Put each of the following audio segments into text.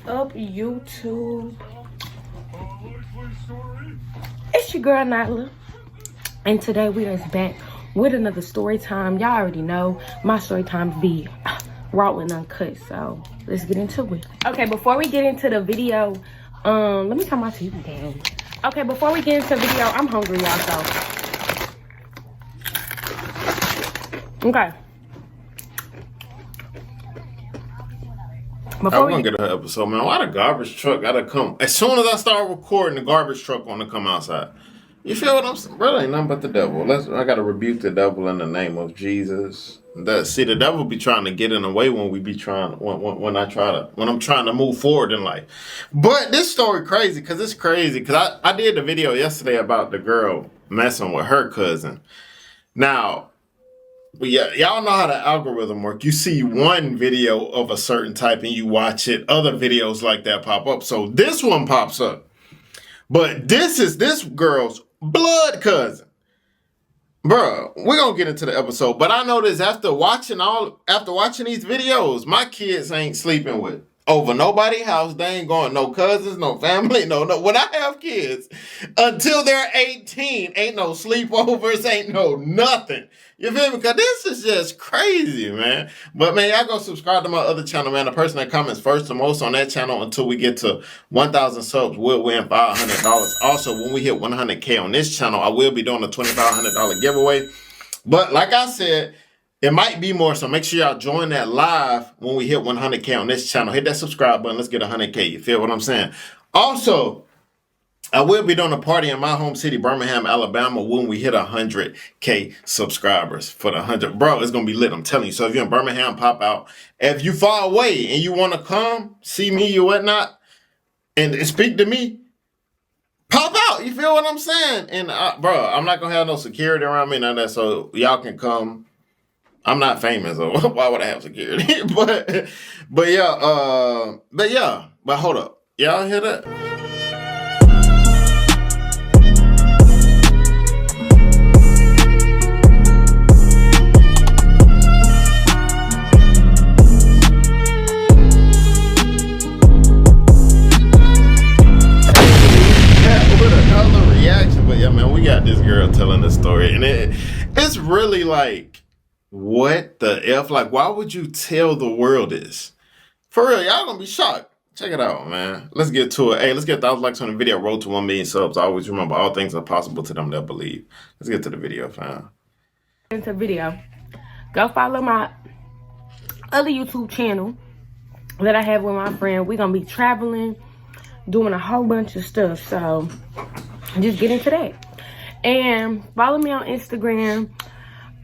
Up YouTube? It's your girl Nyla, and today we are back with another story time. Y'all already know my story times be raw and uncut, so let's get into it. Okay, before we get into the video, let me turn my TV down. Okay, before we get into the video, I'm hungry, y'all, so okay. I want to get an episode, man. Why the garbage truck gotta come? As soon as I start recording, the garbage truck want to come outside. You feel what I'm saying? Brother, ain't nothing but the devil. I gotta rebuke the devil in the name of Jesus. See, the devil be trying to get in the way when we be trying, when I'm trying to move forward in life. But this story crazy, because it's crazy. Because I did the video yesterday about the girl messing with her cousin. Now, yeah, y'all know how the algorithm work. You see one video of a certain type and you watch it. Other videos like that pop up. So this one pops up. But this is this girl's blood cousin. Bruh, we're going to get into the episode. But I noticed after watching these videos, my kids ain't sleeping with over nobody's house. They ain't going no cousins, no family, no. When I have kids, until they're 18, ain't no sleepovers, ain't no nothing. You feel me? Because this is just crazy, man. But, man, y'all go subscribe to my other channel, man. The person that comments first and most on that channel until we get to 1,000 subs will win $500. Also, when we hit 100K on this channel, I will be doing a $2,500 giveaway. But, like I said, it might be more, so make sure y'all join that live when we hit 100K on this channel. Hit that subscribe button. Let's get 100K. You feel what I'm saying? Also, I will be doing a party in my home city, Birmingham, Alabama, when we hit 100K subscribers for the 100. Bro, it's going to be lit. I'm telling you. So if you're in Birmingham, pop out. If you far away and you want to come, see me or whatnot, and speak to me, pop out. You feel what I'm saying? And, bro, I'm not going to have no security around me, none of that, so y'all can come. I'm not famous, so why would I have security? but hold up. Y'all hear that? We got this girl telling the story, and it's really like, what the F? Like, why would you tell the world this? For real, y'all gonna be shocked. Check it out, man. Let's get to it. Hey, let's get 1,000 likes on the video. Road to 1 million subs. I always remember all things are possible to them that believe. Let's get to the video, fam. Into the video. Go follow my other YouTube channel that I have with my friend. We're gonna be traveling, doing a whole bunch of stuff. So just get into that. And follow me on Instagram.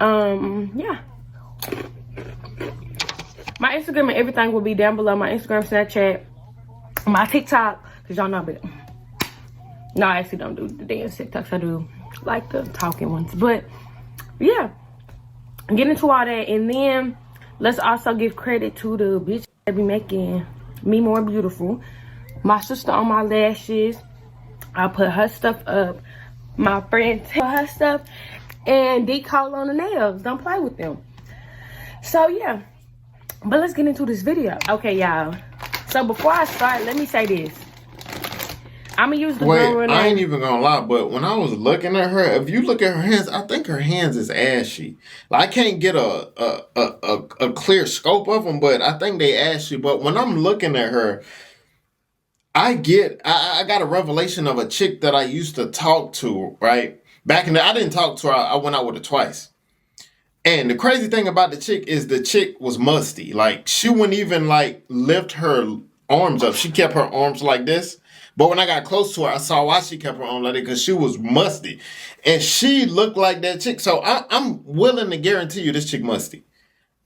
Yeah. My Instagram and everything will be down below. My Instagram, Snapchat, my TikTok, because y'all know it. No, I actually don't do the dance TikToks. I do like the talking ones. But yeah, get into all that. And then let's also give credit to the bitch that be making me more beautiful. My sister on my lashes. I put her stuff up. My friend put her stuff. And decal on the nails. Don't play with them. So yeah. But let's get into this video. Okay, y'all. So before I start, let me say this. I'm gonna use the girl name. I ain't even gonna lie, but when I was looking at her, if you look at her hands, I think her hands is ashy. Like, I can't get a clear scope of them, but I think they ashy. But when I'm looking at her, I got a revelation of a chick that I used to talk to, right? Back in I didn't talk to her. I went out with her twice. And the crazy thing about the chick is the chick was musty. Like, she wouldn't even, like, lift her arms up. She kept her arms like this. But when I got close to her, I saw why she kept her arms like that, because she was musty. And she looked like that chick. So I'm willing to guarantee you this chick musty.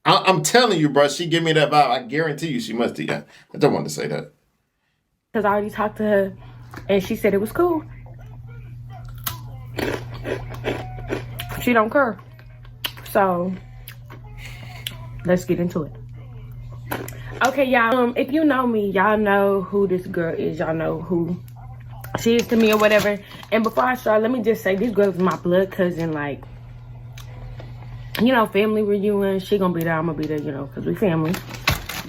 I'm telling you, bro, she give me that vibe. I guarantee you she musty. I don't want to say that. Because I already talked to her, and she said it was cool. She don't care. So, let's get into it. Okay, y'all, if you know me, y'all know who this girl is. Y'all know who she is to me or whatever. And before I start, let me just say, this girl is my blood cousin. Like, you know, family reunion. She gonna be there, I'm gonna be there, you know, because we family.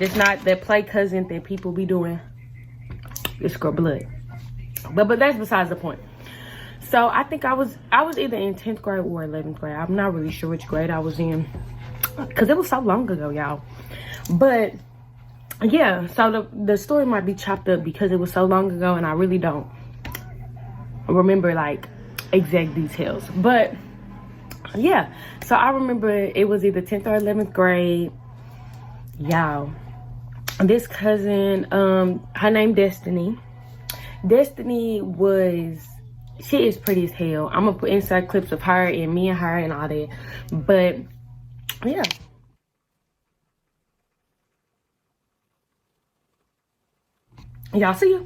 It's not that play cousin that people be doing. It's girl blood. But that's besides the point. So I think I was either in 10th grade or 11th grade. I'm not really sure which grade I was in, because it was so long ago, y'all. But yeah, so the story might be chopped up because it was so long ago and I really don't remember like exact details. But yeah, so I remember it was either 10th or 11th grade. Y'all, this cousin, her name Destiny. Destiny she is pretty as hell. I'm gonna put inside clips of her and me and her and all that. But yeah. Y'all see her?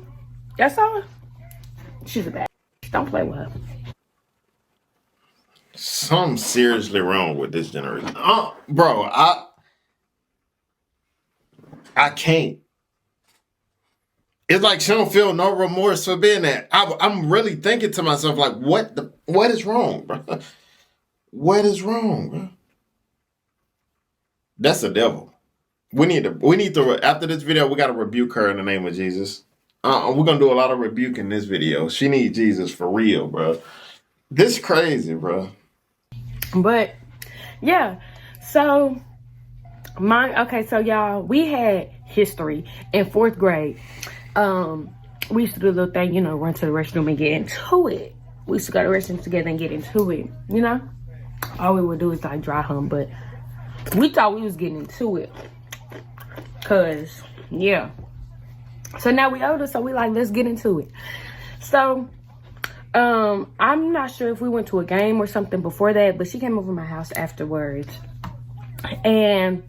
Y'all saw her? She's a bad. Don't play with her. Something seriously wrong with this generation. Bro, I can't. It's like she don't feel no remorse for being that. I'm really thinking to myself, like, what is wrong, bro? What is wrong, bro? That's the devil. We need to, after this video, we got to rebuke her in the name of Jesus. We're going to do a lot of rebuke in this video. She needs Jesus for real, bro. This crazy, bro. But, yeah. So, so y'all, we had history in 4th grade. We used to do a little thing, run to the restroom and get into it. We used to go to the restroom together and get into it, All we would do is like dry hump, but we thought we was getting into it. Cause, yeah. So now we older, so we like, let's get into it. So, I'm not sure if we went to a game or something before that, but she came over my house afterwards. And,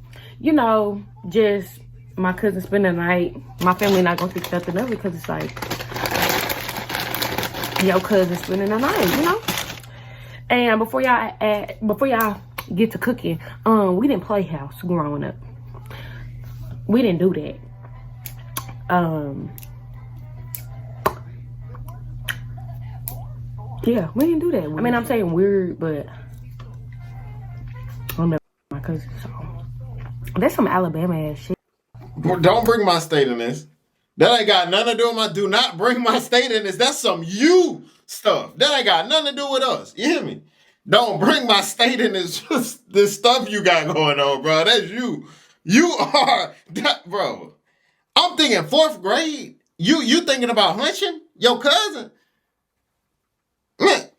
just my cousin spending the night. My family not gonna think nothing of it because it's like your cousin spending the night, And before y'all get to cooking, we didn't play house growing up. We didn't do that. Yeah, we didn't do that. I mean, I'm saying weird, but I'm never my cousin. So that's some Alabama ass shit. Don't bring my state in this. That ain't got nothing to do with my. Do not bring my state in this. That's some you stuff. That ain't got nothing to do with us. You hear me? Don't bring my state in this. This stuff you got going on, bro. That's you. You are that, bro. I'm thinking 4th grade. You thinking about hunching your cousin? Man.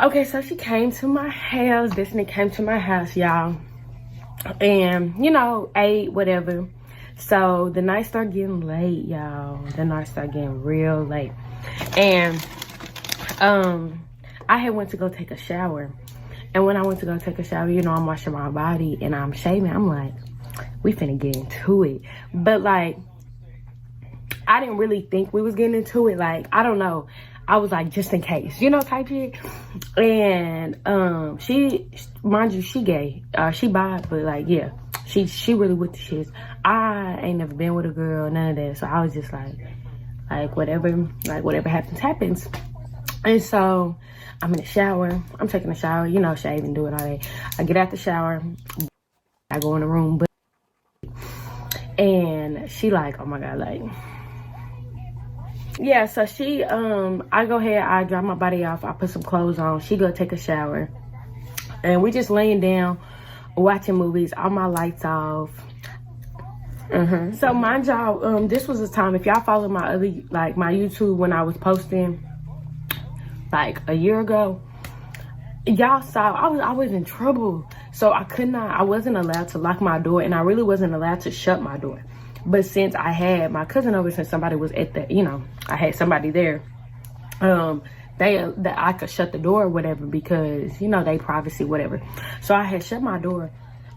Okay, so she came to my house. Destiny came to my house, y'all. And, ate, whatever. So the night started getting late, y'all. The night started getting real late. And I had went to go take a shower. And when I went to go take a shower, I'm washing my body and I'm shaving. I'm like, we finna get into it. But like, I didn't really think we was getting into it. Like, I don't know. I was like, just in case, type shit. And she, mind you, she gay. She bi, but like, yeah, she really with the shits. I ain't never been with a girl, none of that. So I was just like whatever happens. And so I'm in the shower. I'm taking a shower, shaving, doing all that. I get out the shower. I go in the room, and she like, oh my God, like. Yeah, so she, I go ahead, I dry my body off, I put some clothes on, she go take a shower, and we just laying down, watching movies, all my lights off. So mind y'all, this was a time, if y'all follow my other, like my YouTube when I was posting, like a year ago, y'all saw, I was in trouble, so I wasn't allowed to lock my door, and I really wasn't allowed to shut my door. But since I had my cousin over, since somebody was at the, I had somebody there, that I could shut the door or whatever because, they privacy, whatever. So I had shut my door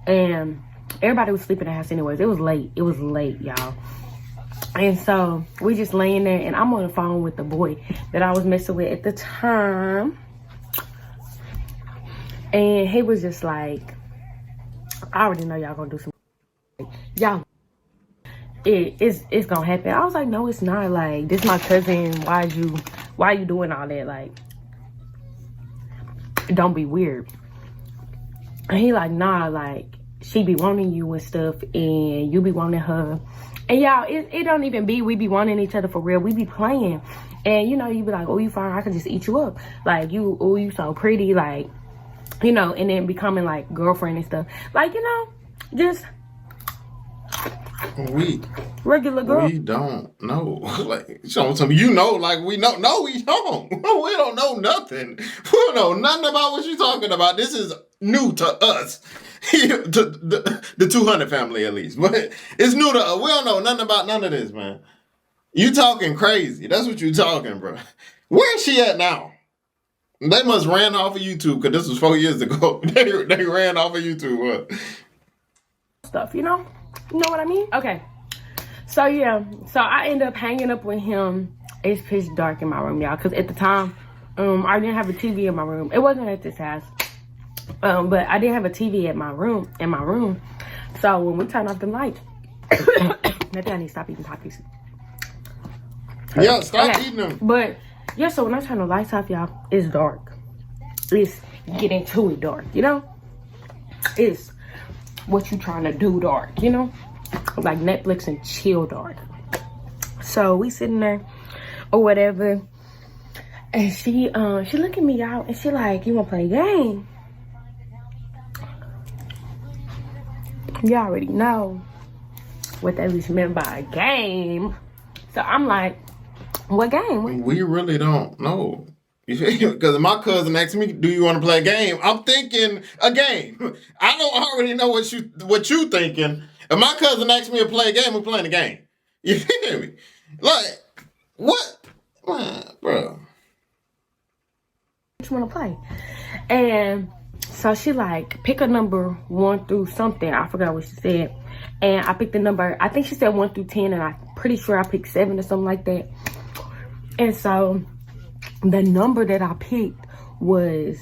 and everybody was sleeping in the house anyways. It was late, y'all. And so we just laying there and I'm on the phone with the boy that I was messing with at the time. And he was just like, I already know y'all gonna do some, y'all. It's gonna happen. I was like, no, it's not. Like, this my cousin. Why you doing all that? Like, don't be weird. And he like, nah, like, she be wanting you and stuff, and you be wanting her. And y'all, it don't even be we be wanting each other for real. We be playing. And, you know, you be like, oh, you fine, I can just eat you up. Like, you so pretty, like, you know, and then becoming, like, girlfriend and stuff. Like, you know, just regular girl. We don't know. Like, you know, like, we know. No, we don't. We don't know nothing. We don't know nothing about what you're talking about. This is new to us. To the 200 family, at least. But it's new to us. We don't know nothing about none of this, man. You talking crazy. That's what you talking, bro. Where is she at now? They must ran off of YouTube, because this was 4 years ago. They ran off of YouTube. Stuff, you know? You know what I mean? Okay. So, yeah. So, I end up hanging up with him. It's pitch dark in my room, y'all. Because at the time, I didn't have a TV in my room. It wasn't at this house. But I didn't have a TV in my room. So, when we turned off the lights, maybe I need to stop eating Takis. Yeah, stop eating them. But, yeah, so when I turn the lights off, y'all, it's dark. It's getting to it dark, you know? It's what you trying to do dark, you know? Like Netflix and chill dark. So we sitting there or whatever. And she look at me out and she like, you wanna play a game? You already know what that was meant by a game. So I'm like, what game? We really don't know. Because my cousin asked me, do you want to play a game? I'm thinking a game. I don't already know what you thinking. If my cousin asked me to play a game, we're playing a game. You feel me? Like, what? Man, bro. What you want to play? And so she like, pick a number 1 through something. I forgot what she said. And I picked the number, I think she said 1 through 10, and I'm pretty sure I picked 7 or something like that. And so the number that I picked was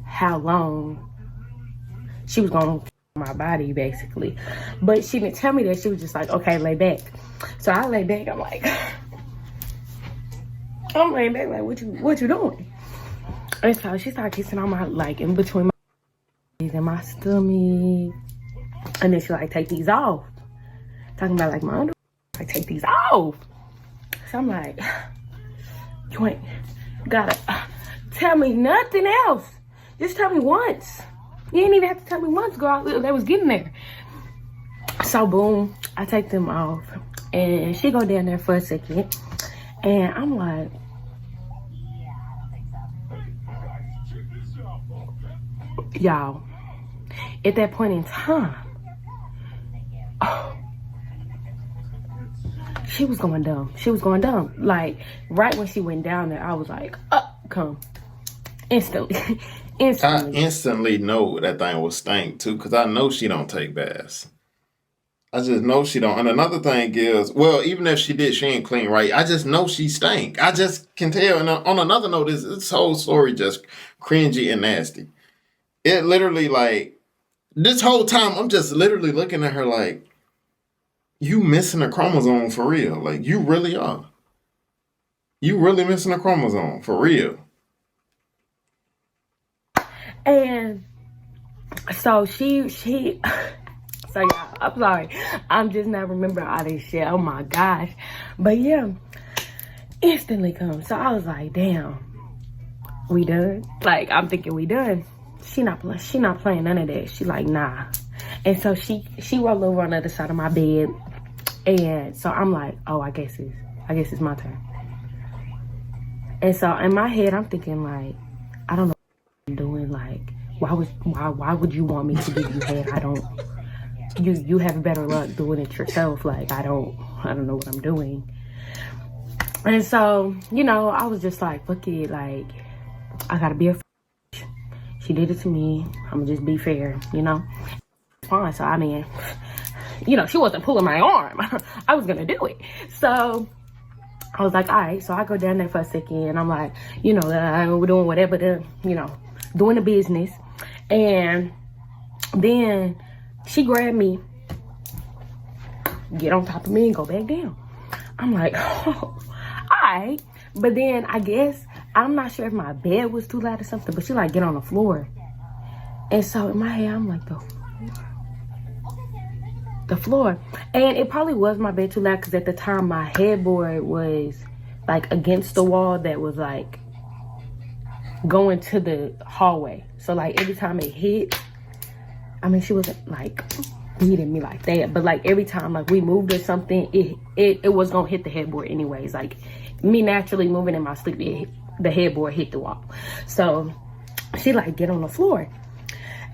how long she was going to my body, basically. But she didn't tell me that. She was just like, okay, lay back. So I lay back. I'm laying back like, what you doing? And so she started kissing on my, like, in between my legs and my stomach. And then she like, take these off. Talking about like my underwear. Like, take these off. So I'm like, you ain't gotta tell me nothing else. Just tell me once. You ain't even have to tell me once, girl. They was getting there. So boom, I take them off. And she go down there for a second. And I'm like, y'all, at that point in time, she was going dumb. She was going dumb. Like, right when she went down there, I was like, come. Instantly. I instantly know that thing will stink, too, because I know she don't take baths. I just know she don't. And another thing is, well, even if she did, she ain't clean right. I just know she stank. I just can tell. And on another note, this whole story just cringy and nasty. It literally, like, this whole time, I'm just literally looking at her like, you missing a chromosome for real. Like, you really are. You really missing a chromosome for real. And so she so yeah, I'm sorry. I'm just not remembering all this shit. Oh my gosh. But yeah, instantly come. So I was like, damn, we done? Like, I'm thinking we done. She not playing none of that. She like, nah. And so she rolled over on the other side of my bed. And so I'm like, oh, I guess it's my turn. And so in my head, I'm thinking like, I don't know what I'm doing. Like, why would you want me to give you head? I don't. You have better luck doing it yourself. Like, I don't know what I'm doing. And so, you know, I was just like, fuck it. Like, I gotta be a. She did it to me. I'm gonna just be fair, you know. It's fine. So I mean, you know, she wasn't pulling my arm. I was gonna do it. So I was like, all right. So I go down there for a second, and I'm like, you know, we're doing whatever doing the business. And then she grabbed me, get on top of me, and go back down. I'm like, oh, all right. But then I guess, I'm not sure if my bed was too loud or something, but she like, get on the floor. And so in my head, I'm like, the floor. And it probably was my bed too loud because at the time my headboard was like against the wall that was like going to the hallway. So like every time it hit, I mean, she wasn't like beating me like that, but like every time like we moved or something, it was gonna hit the headboard anyways. Like me naturally moving in my sleep, the headboard hit the wall. So she like, get on the floor.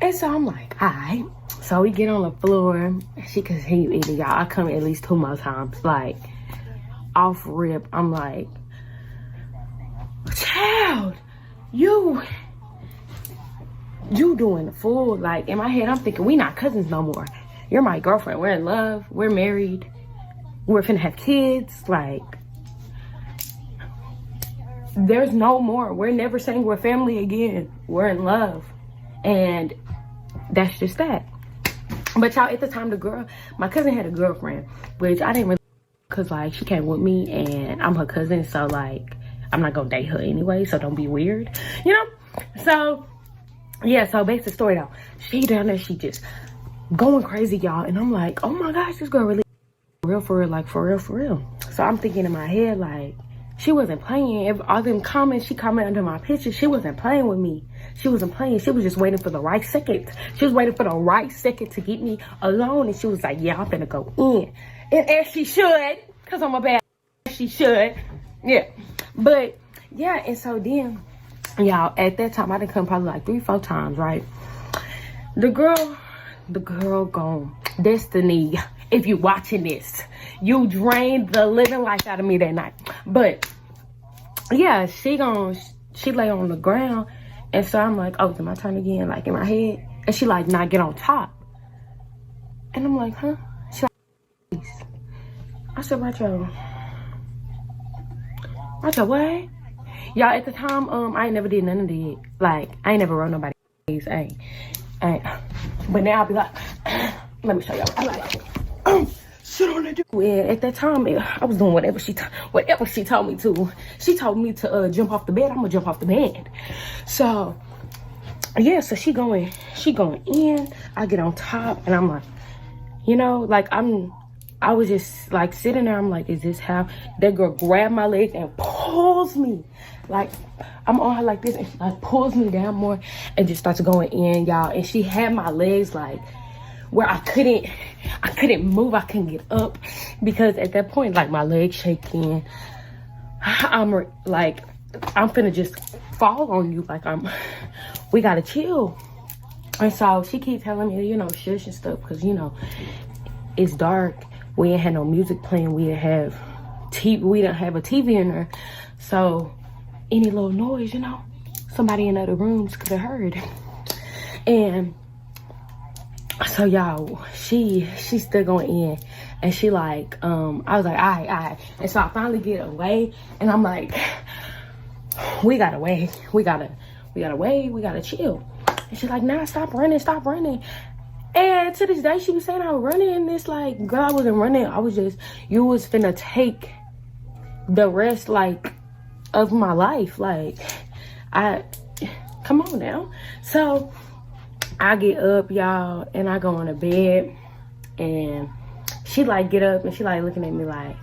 And so I'm like, all right. So we get on the floor. She continue eating, y'all. I come at least 2 more times, like off rip. I'm like, child, you doing the fool. Like in my head, I'm thinking, we not cousins no more. You're my girlfriend. We're in love. We're married. We're finna have kids. Like, there's no more. We're never saying we're family again. We're in love. And that's just that. But y'all, at the time, my cousin had a girlfriend, which I didn't really, because like she came with me and I'm her cousin. So like, I'm not gonna date her anyway. So don't be weird, you know? So yeah, so basic story though. She down there, she just going crazy, y'all. And I'm like, oh my gosh, this girl really for real, like for real. So I'm thinking in my head, like, she wasn't playing. All them comments, she commented under my picture. She wasn't playing with me. She wasn't playing. She was just waiting for the right second. She was waiting for the right second to get me alone. And she was like, yeah, I'm finna go in. And as she should, because I'm a bad, she should. Yeah. But yeah, and so then, y'all, at that time, I done come probably like 3-4 times, right? The girl gone. Destiny, if you watching this, you drained the living life out of me that night. But yeah, she lay on the ground. And so I'm like, oh, it's my turn again, like in my head. And she like, nah, get on top. And I'm like, huh? She like, please. I said, Macho, what? Y'all, at the time, I ain't never did none of that. Like, I ain't never wrote nobody. Ain't. But now I'll be like, let me show y'all. I like, sit on that. And at that time, I was doing whatever she told me to. She told me to jump off the bed. I'm gonna jump off the bed. So yeah, so she going in. I get on top, and I'm like, you know, like I was just like sitting there. I'm like, is this how? That girl grabbed my leg and pulls me. Like, I'm on her like this, and she like pulls me down more and just starts going in, y'all. And she had my legs like where I couldn't move. I couldn't get up because at that point, like, my legs shaking. I'm finna just fall on you. Like, we gotta chill. And so she keeps telling me, you know, shush and stuff, because, you know, it's dark. We ain't had no music playing. We didn't have a TV in there. So any little noise, you know, somebody in other rooms could have heard. And so y'all, she's still going in, and she like, I was like, all right. And so I finally get away, and I'm like, we gotta wait. We gotta chill. And she's like, nah, stop running. And to this day, she was saying I was running, and it's like, girl, I wasn't running. You was finna take the rest, like, of my life. Like, come on now. So I get up, y'all, and I go on the bed, and she like get up, and she like looking at me like,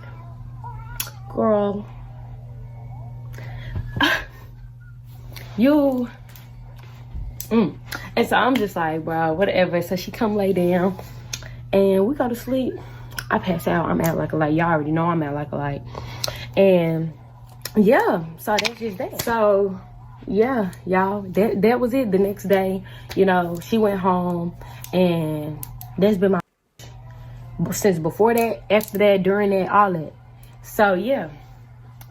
girl, you. And so I'm just like, bro, whatever. So she come lay down, and we go to sleep. I pass out. I'm out like a light. Y'all already know I'm out like a light. And yeah, so that's just that. So yeah, y'all, that was it. The next day, you know, she went home, and that's been my since before that, after that, during that, all that. So yeah,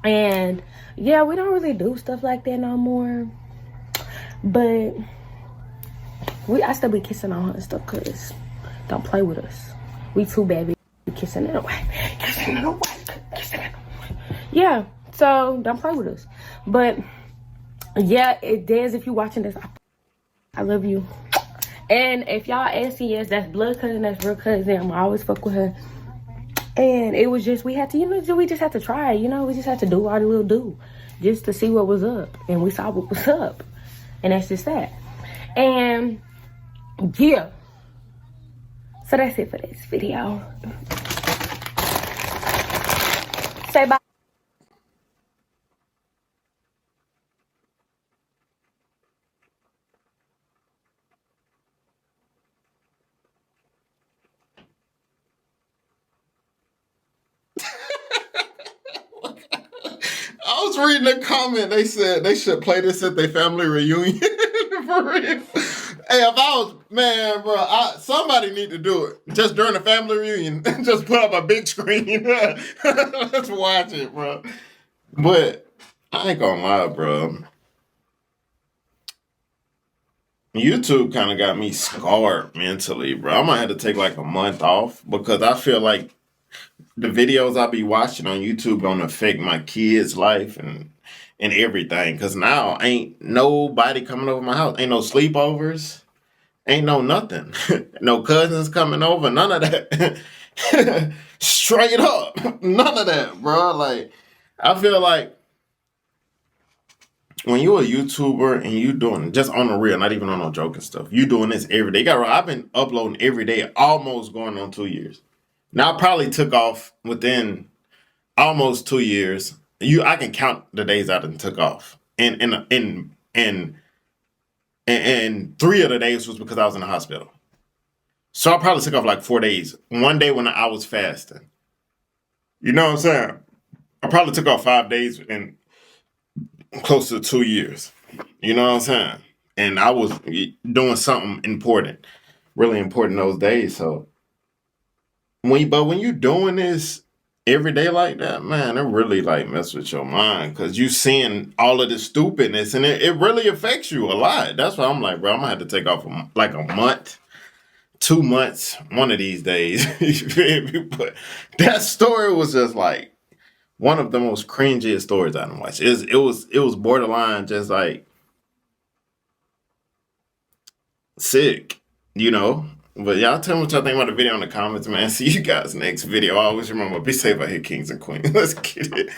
and yeah, we don't really do stuff like that no more. But I still be kissing on her and stuff, cause don't play with us. We too bad be kissing in a way. Yeah, so don't play with us. But yeah, Des, if you watching this, I love you. And if y'all asking, yes, that's blood cousin, that's real cousin. I'm always fuck with her. And it was just, we had to, you know, we just had to try, you know, we just had to do our little do just to see what was up. And we saw what was up. And that's just that. And Yeah. So that's it for this video. Say bye. I was reading a comment. They said they should play this at their family reunion. For real. Hey, if I was, man, bro, somebody need to do it. Just during the family reunion. Just put up a big screen. Let's watch it, bro. But I ain't gonna lie, bro. YouTube kind of got me scarred mentally, bro. I might have to take like a month off because I feel like the videos I be watching on YouTube gonna affect my kids' life and everything. Cause now ain't nobody coming over my house. Ain't no sleepovers. Ain't no nothing. No cousins coming over. None of that. Straight up. None of that, bro. Like, I feel like when you a YouTuber and you doing just on the real, not even on no joking stuff, you doing this every day. I've been uploading every day, almost going on 2 years. Now I probably took off within almost 2 years. I can count the days I done took off, and 3 of the days was because I was in the hospital. So I probably took off like 4 days. One day when I was fasting. You know what I'm saying? I probably took off 5 days in close to 2 years. You know what I'm saying? And I was doing something important, really important those days. So when you doing this every day like that, man, it really like mess with your mind because you seeing all of this stupidness and it really affects you a lot. That's why I'm like, bro, I'm gonna have to take off like a month, 2 months, one of these days. But that story was just like one of the most cringiest stories I done watched. It was borderline just like sick, you know. But y'all tell me what y'all think about the video in the comments, man. See you guys next video. I always remember, be safe out here, kings and queens. Let's get it.